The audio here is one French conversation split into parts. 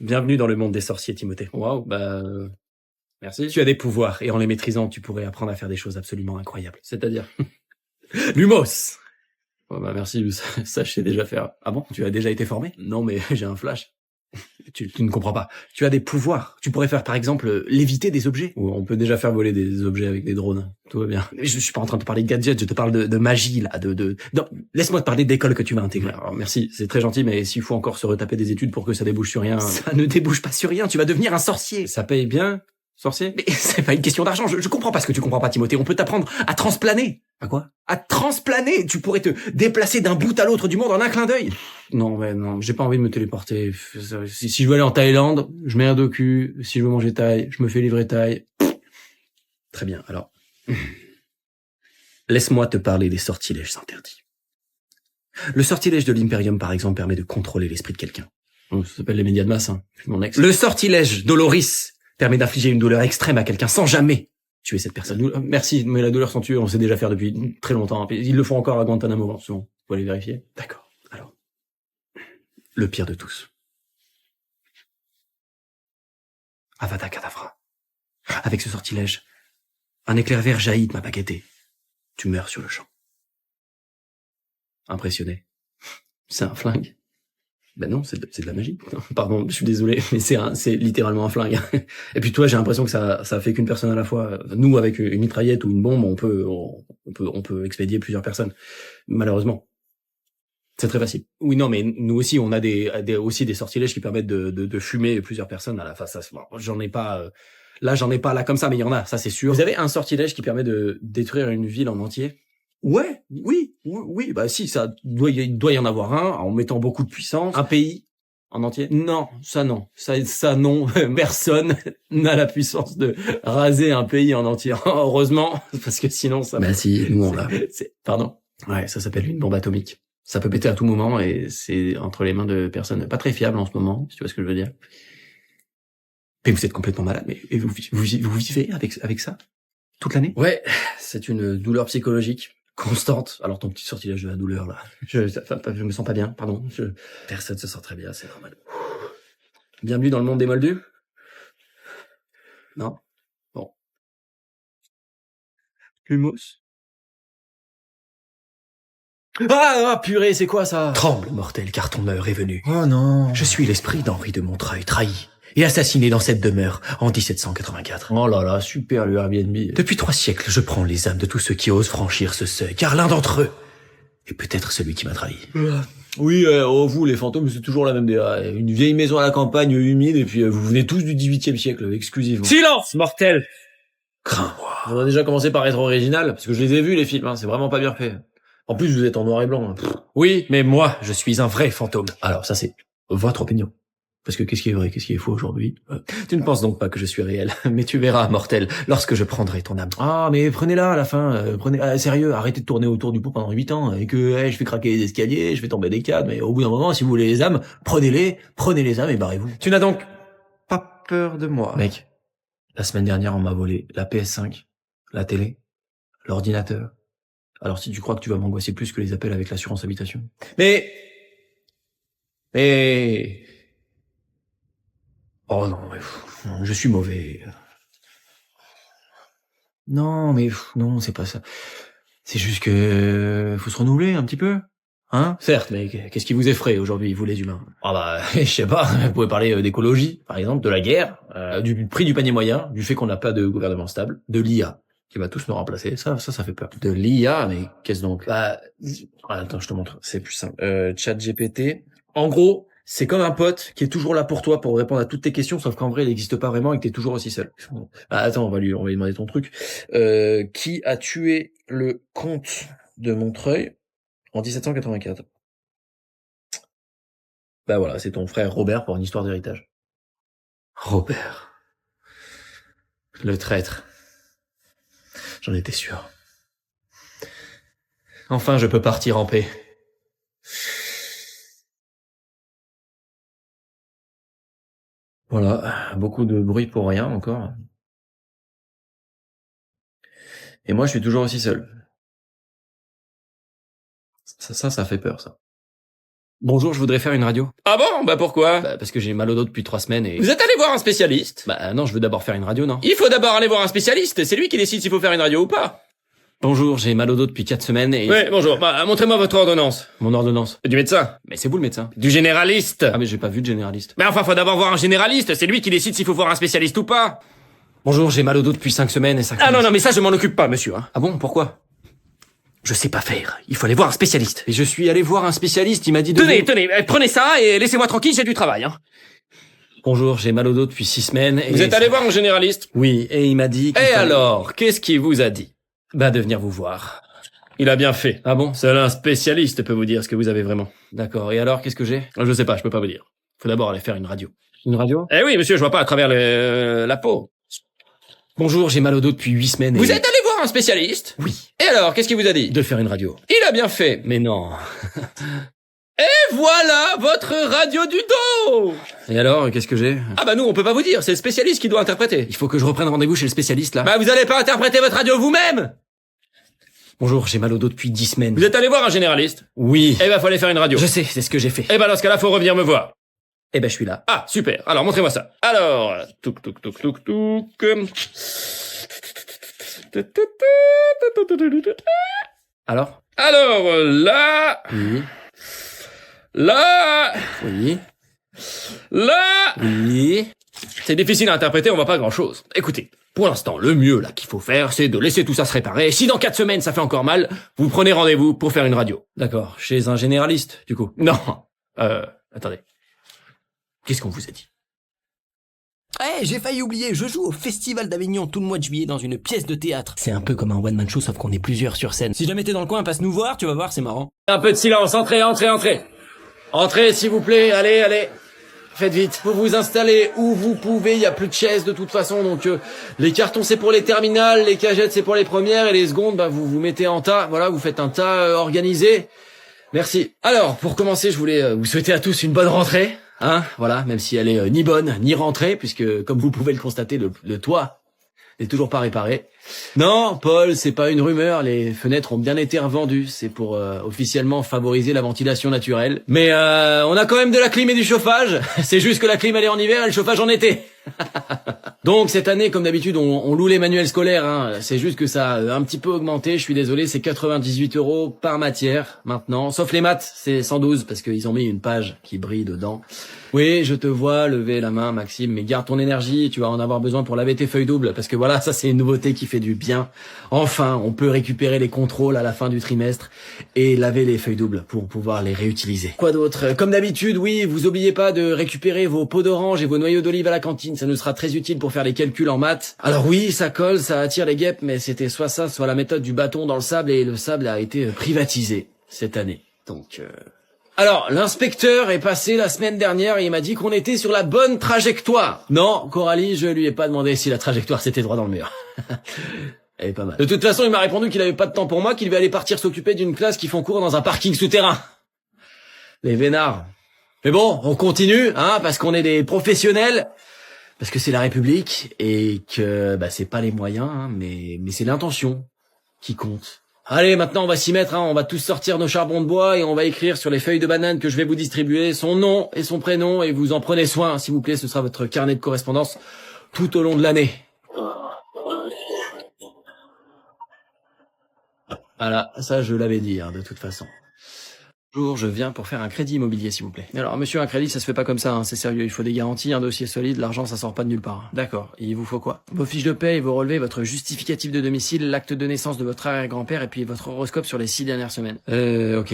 Bienvenue dans le monde des sorciers, Timothée. Waouh, merci. Tu as des pouvoirs, et en les maîtrisant, tu pourrais apprendre à faire des choses absolument incroyables. C'est-à-dire? Lumos! Merci, ça je sais déjà faire. Ah bon? Tu as déjà été formé? Non, mais j'ai un flash. Tu ne comprends pas. Tu as des pouvoirs. Tu pourrais faire, par exemple, léviter des objets. Ou on peut déjà faire voler des objets avec des drones. Tout va bien. Mais je suis pas en train de te parler de gadgets, je te parle de magie, là, Non, laisse-moi te parler d'école que tu vas intégrer. Alors, merci, c'est très gentil, mais s'il faut encore se retaper des études pour que ça débouche sur rien... Ça ne débouche pas sur rien, tu vas devenir un sorcier. Ça paye bien, sorcier? Mais c'est pas une question d'argent, je comprends pas ce que tu comprends pas, Timothée. On peut t'apprendre à transplaner. À quoi? À transplaner! Tu pourrais te déplacer d'un bout à l'autre du monde en un clin d'œil. Non, j'ai pas envie de me téléporter. Si je veux aller en Thaïlande, je mets un docu. Si je veux manger thaï, je me fais livrer thaï. Très bien, alors... Laisse-moi te parler des sortilèges interdits. Le sortilège de l'Imperium, par exemple, permet de contrôler l'esprit de quelqu'un. Ça s'appelle les médias de masse, hein. Je suis mon ex. Le sortilège Doloris permet d'infliger une douleur extrême à quelqu'un sans jamais tuer cette personne. Merci, mais la douleur sans tuer, on sait déjà faire depuis très longtemps. Ils le font encore à Guantanamo, souvent. Faut aller vérifier. D'accord, alors... Le pire de tous. Avada Kedavra. Avec ce sortilège, un éclair vert jaillit de ma baguette. Tu meurs sur le champ. Impressionné. C'est un flingue. Ben non, c'est de la magie. Pardon, je suis désolé, mais c'est littéralement un flingue. Et puis toi, j'ai l'impression que ça fait qu'une personne à la fois. Nous, avec une mitraillette ou une bombe, on peut expédier plusieurs personnes. Malheureusement. C'est très facile. Oui, non, mais nous aussi, on a aussi des sortilèges qui permettent de fumer plusieurs personnes à la face. J'en ai pas, j'en ai pas là comme ça, mais il y en a, ça c'est sûr. Vous avez un sortilège qui permet de détruire une ville en entier? Ouais, oui, bah si, il doit y en avoir un, en mettant beaucoup de puissance. Un pays en entier? Non, ça non. Ça non, personne n'a la puissance de raser un pays en entier. Heureusement, parce que sinon ça... Bah si, nous on l'a. Pardon? Ouais, ça s'appelle une bombe atomique. Ça peut péter à tout moment et c'est entre les mains de personnes pas très fiables en ce moment, si tu vois ce que je veux dire. Mais vous êtes complètement malade, mais vous vivez avec ça? Toute l'année? Ouais, c'est une douleur psychologique constante. Alors ton petit sortilège de la douleur là, je me sens pas bien, pardon. Personne se sent très bien, c'est normal. Bienvenue dans le monde des moldus? Non? Bon. Lumos? Ah, purée, c'est quoi ça? Tremble, mortel, car ton heure est venue. Oh non. Je suis l'esprit d'Henri de Montreuil, trahi et assassiné dans cette demeure en 1784. Oh là là, super le Airbnb. Depuis 3 siècles, je prends les âmes de tous ceux qui osent franchir ce seuil, car l'un d'entre eux est peut-être celui qui m'a trahi. Oui, vous, les fantômes, c'est toujours la même DA. Une vieille maison à la campagne, humide, et puis vous venez tous du 18e siècle, exclusivement. Silence, mortel! Crains-moi. On a déjà commencé par être original, parce que je les ai vus, les films, hein, c'est vraiment pas bien fait. En plus, vous êtes en noir et blanc. Hein. Oui, mais moi, je suis un vrai fantôme. Alors, ça c'est votre opinion. Parce que qu'est-ce qui est vrai, qu'est-ce qui est faux aujourd'hui? Tu ne penses donc pas que je suis réel, mais tu verras, mortel, lorsque je prendrai ton âme. Ah, mais prenez-la à la fin, sérieux, arrêtez de tourner autour du pot pendant 8 ans, et que je fais craquer les escaliers, je fais tomber des cadres, mais au bout d'un moment, si vous voulez les âmes, prenez les âmes et barrez-vous. Tu n'as donc pas peur de moi? Mec, la semaine dernière, on m'a volé la PS5, la télé, l'ordinateur. Alors si tu crois que tu vas m'angoisser plus que les appels avec l'assurance habitation. Mais... Oh non, mais je suis mauvais. Non, mais non, c'est pas ça. C'est juste que faut se renouveler un petit peu. Hein? Certes, mais qu'est-ce qui vous effraie aujourd'hui, vous les humains? Ah bah, je sais pas, vous pouvez parler d'écologie, par exemple, de la guerre, du prix du panier moyen, du fait qu'on n'a pas de gouvernement stable, de l'IA, qui va tous nous remplacer. Ça fait peur. De l'IA, mais qu'est-ce donc? Bah, attends, je te montre, c'est plus simple. ChatGPT. En gros, c'est comme un pote qui est toujours là pour toi pour répondre à toutes tes questions, sauf qu'en vrai, il n'existe pas vraiment et que t'es toujours aussi seul. Bah, attends, on va lui demander ton truc. Qui a tué le comte de Montreuil en 1784? Bah voilà, c'est ton frère Robert pour une histoire d'héritage. Robert. Le traître. J'en étais sûr. Enfin, je peux partir en paix. Voilà, beaucoup de bruit pour rien encore. Et moi, je suis toujours aussi seul. Ça fait peur, ça. Bonjour, je voudrais faire une radio. Ah bon? Bah pourquoi? Bah, parce que j'ai mal au dos depuis 3 semaines et... Vous êtes allé voir un spécialiste? Bah non, je veux d'abord faire une radio, non? Il faut d'abord aller voir un spécialiste, c'est lui qui décide s'il faut faire une radio ou pas. Bonjour, j'ai mal au dos depuis 4 semaines et... Oui, bonjour. Bah, montrez-moi votre ordonnance. Mon ordonnance. Du médecin. Mais c'est vous le médecin. Du généraliste. Ah mais j'ai pas vu de généraliste. Mais enfin, faut d'abord voir un généraliste, c'est lui qui décide s'il faut voir un spécialiste ou pas. Bonjour, j'ai mal au dos depuis 5 semaines et ça... Ah non, mais ça je m'en occupe pas, monsieur. Hein. Ah bon, pourquoi? Je sais pas faire, il faut aller voir un spécialiste. Et je suis allé voir un spécialiste, il m'a dit de... Tenez, prenez ça et laissez-moi tranquille, j'ai du travail. Hein. Bonjour, j'ai mal au dos depuis 6 semaines et... Vous êtes allé voir un généraliste? Oui, et il m'a dit... Et alors, qu'est-ce qu'il vous a dit? Bah de venir vous voir. Il a bien fait. Ah bon? Seul un spécialiste peut vous dire ce que vous avez vraiment. D'accord, et alors, qu'est-ce que j'ai? Je sais pas, je peux pas vous dire. Faut d'abord aller faire une radio. Une radio? Eh oui, monsieur, je vois pas à travers la peau. Bonjour, j'ai mal au dos depuis 8 semaines et... Vous êtes allé voir un spécialiste? Oui. Et alors, qu'est-ce qu'il vous a dit? De faire une radio. Il a bien fait. Mais non. Et voilà votre radio du dos! Et alors, qu'est-ce que j'ai? Ah bah nous, on peut pas vous dire, c'est le spécialiste qui doit interpréter. Il faut que je reprenne rendez-vous chez le spécialiste, là. Bah vous allez pas interpréter votre radio vous-même! Bonjour, j'ai mal au dos depuis 10 semaines. Vous êtes allé voir un généraliste? Oui. Eh ben, faut aller faire une radio. Je sais, c'est ce que j'ai fait. Eh ben, dans ce cas-là, faut revenir me voir. Eh ben, je suis là. Ah, super. Alors, montrez-moi ça. Alors, touc. Alors? Alors, là, Oui. là, Oui. là. Oui. C'est difficile à interpréter, on voit pas grand-chose. Écoutez, pour l'instant, le mieux, là, qu'il faut faire, c'est de laisser tout ça se réparer. Si dans 4 semaines, ça fait encore mal, vous prenez rendez-vous pour faire une radio. D'accord. Chez un généraliste, du coup. Non. Attendez. Qu'est-ce qu'on vous a dit? Eh, j'ai failli oublier, je joue au Festival d'Avignon tout le mois de juillet dans une pièce de théâtre. C'est un peu comme un one-man show, sauf qu'on est plusieurs sur scène. Si jamais t'es dans le coin, passe nous voir, tu vas voir, c'est marrant. Un peu de silence, entrez. Entrez, s'il vous plaît, allez. Faites vite. Vous vous installez où vous pouvez, il y a plus de chaises de toute façon, donc les cartons c'est pour les terminales, les cagettes c'est pour les premières, et les secondes, bah vous vous mettez en tas, voilà, vous faites un tas organisé. Merci. Alors, pour commencer, je voulais vous souhaiter à tous une bonne rentrée, hein, voilà, même si elle est ni bonne, ni rentrée, puisque, comme vous pouvez le constater, le toit n'est toujours pas réparé. Non, Paul, c'est pas une rumeur, les fenêtres ont bien été revendues, c'est pour officiellement favoriser la ventilation naturelle. Mais on a quand même de la clim et du chauffage, c'est juste que la clim elle est en hiver et le chauffage en été. Donc cette année, comme d'habitude, on loue les manuels scolaires, hein. C'est juste que ça a un petit peu augmenté, je suis désolé, c'est 98 € par matière maintenant, sauf les maths, c'est 112 parce qu'ils ont mis une page qui brille dedans. Oui, je te vois lever la main, Maxime, mais garde ton énergie, tu vas en avoir besoin pour laver tes feuilles doubles, parce que voilà, ça c'est une nouveauté qui fait du bien. Enfin, on peut récupérer les contrôles à la fin du trimestre et laver les feuilles doubles pour pouvoir les réutiliser. Quoi d'autre? Comme d'habitude, oui, vous oubliez pas de récupérer vos peaux d'orange et vos noyaux d'olive à la cantine, ça nous sera très utile pour faire les calculs en maths. Alors oui, ça colle, ça attire les guêpes, mais c'était soit ça, soit la méthode du bâton dans le sable, et le sable a été privatisé cette année. Donc... Alors, l'inspecteur est passé la semaine dernière et il m'a dit qu'on était sur la bonne trajectoire. Non, Coralie, je lui ai pas demandé si la trajectoire c'était droit dans le mur. Elle est pas mal. De toute façon, il m'a répondu qu'il avait pas de temps pour moi, qu'il devait aller partir s'occuper d'une classe qui font cours dans un parking souterrain. Les vénards. Mais bon, on continue, hein, parce qu'on est des professionnels, parce que c'est la République et que bah c'est pas les moyens, hein, mais c'est l'intention qui compte. Allez, maintenant on va s'y mettre, hein. On va tous sortir nos charbons de bois et on va écrire sur les feuilles de banane que je vais vous distribuer son nom et son prénom, et vous en prenez soin, s'il vous plaît, ce sera votre carnet de correspondance tout au long de l'année. Voilà, ça je l'avais dit, hein, de toute façon. Bonjour, je viens pour faire un crédit immobilier, s'il vous plaît. Alors, monsieur, un crédit, ça se fait pas comme ça, hein, c'est sérieux, il faut des garanties, un dossier solide, l'argent, ça sort pas de nulle part. D'accord, il vous faut quoi? Vos fiches de paie, vos relevés, votre justificatif de domicile, l'acte de naissance de votre arrière-grand-père, et puis votre horoscope sur les 6 dernières semaines. Ok.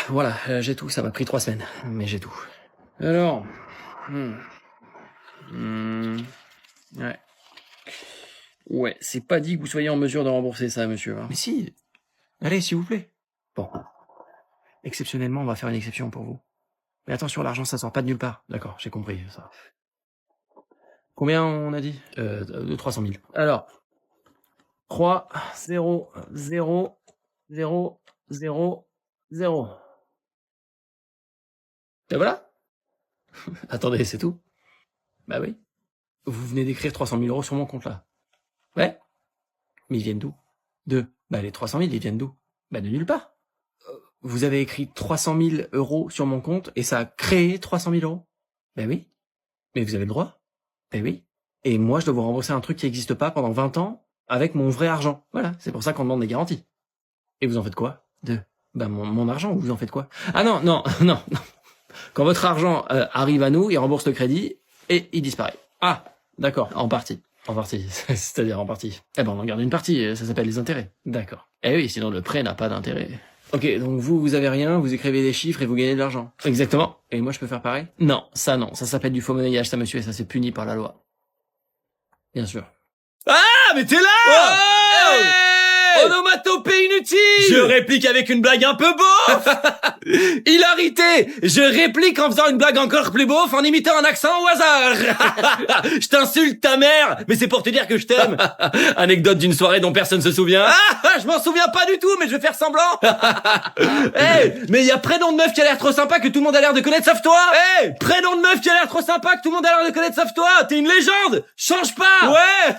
Voilà, j'ai tout, ça m'a pris 3 semaines, mais j'ai tout. Alors... Ouais. Ouais, c'est pas dit que vous soyez en mesure de rembourser ça, monsieur. Hein. Mais si. Allez, s'il vous plaît. Bon. Exceptionnellement, on va faire une exception pour vous. Mais attention, l'argent, ça sort pas de nulle part. D'accord, j'ai compris, ça. Combien on a dit? De 300 000. Alors. 3, 0, 0, 0, 0, 0. Ben voilà. Attendez, c'est tout? Bah oui. Vous venez d'écrire 300 000 € sur mon compte, là. Ouais. Mais ils viennent d'où? Bah les 300 000, ils viennent d'où? Bah de nulle part. vous avez écrit 300 000 euros sur mon compte et ça a créé 300 000 euros. Ben oui. Mais vous avez le droit. Ben oui. Et moi, je dois vous rembourser un truc qui n'existe pas pendant 20 ans avec mon vrai argent. Voilà. C'est pour ça qu'on demande des garanties. Et vous en faites quoi? Ben mon argent, vous en faites quoi? Ah non. Quand votre argent arrive à nous, il rembourse le crédit et il disparaît. Ah, d'accord. En partie. C'est-à-dire en partie. Eh ben, on en garde une partie, ça s'appelle les intérêts. D'accord. Eh oui, sinon le prêt n'a pas d'intérêt. Ok, donc vous avez rien, vous écrivez des chiffres et vous gagnez de l'argent. Exactement. Et moi je peux faire pareil? Non, ça s'appelle du faux monnayage, ça monsieur, et ça c'est puni par la loi. Bien sûr. Ah, mais t'es là! Oh Hey! Onomatopée inutile! Je réplique avec une blague un peu beauf. Hilarité! Je réplique en faisant une blague encore plus beauf en imitant un accent au hasard. Je t'insulte ta mère, mais c'est pour te dire que je t'aime. Anecdote d'une soirée dont personne se souvient. Ah, je m'en souviens pas du tout, mais je vais faire semblant. Hey, mais il y a prénom de meuf qui a l'air trop sympa que tout le monde a l'air de connaître sauf toi. Hey, prénom de meuf qui a l'air trop sympa que tout le monde a l'air de connaître sauf toi. T'es une légende. Change pas. Ouais.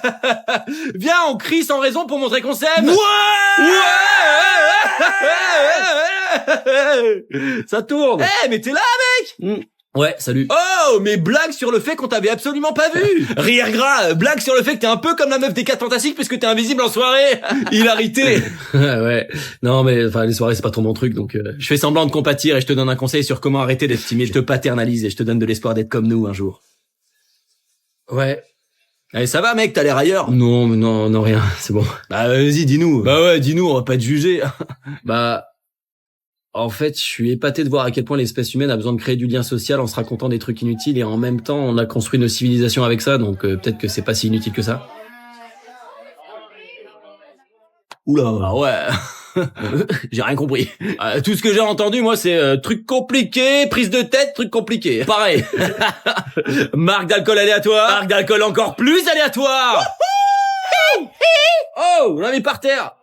Viens, on crie sans raison pour montrer qu'on s'aime. Ouais. Ça tourne. Eh, mais t'es là, mec. Ouais, salut. Oh, mais blague sur le fait qu'on t'avait absolument pas vu. Rire gras, blague sur le fait que t'es un peu comme la meuf des 4 Fantastiques puisque t'es invisible en soirée. Hilarité. Ouais. Non, mais enfin les soirées c'est pas trop mon truc, donc je fais semblant de compatir et je te donne un conseil sur comment arrêter d'être timide. Je te paternalise et je te donne de l'espoir d'être comme nous un jour. Ouais. Allez, ça va, mec, t'as l'air ailleurs. Non, rien, c'est bon. Bah vas-y, dis-nous. Bah ouais, dis-nous, on va pas te juger. Bah, en fait, je suis épaté de voir à quel point l'espèce humaine a besoin de créer du lien social en se racontant des trucs inutiles et en même temps, on a construit nos civilisations avec ça, donc peut-être que c'est pas si inutile que ça. oula. Ah ouais. J'ai rien compris. Tout ce que j'ai entendu, moi, c'est truc compliqué, prise de tête, truc compliqué. Pareil. Marque d'alcool aléatoire. Marque d'alcool encore plus aléatoire. Oh, on l'a mis par terre.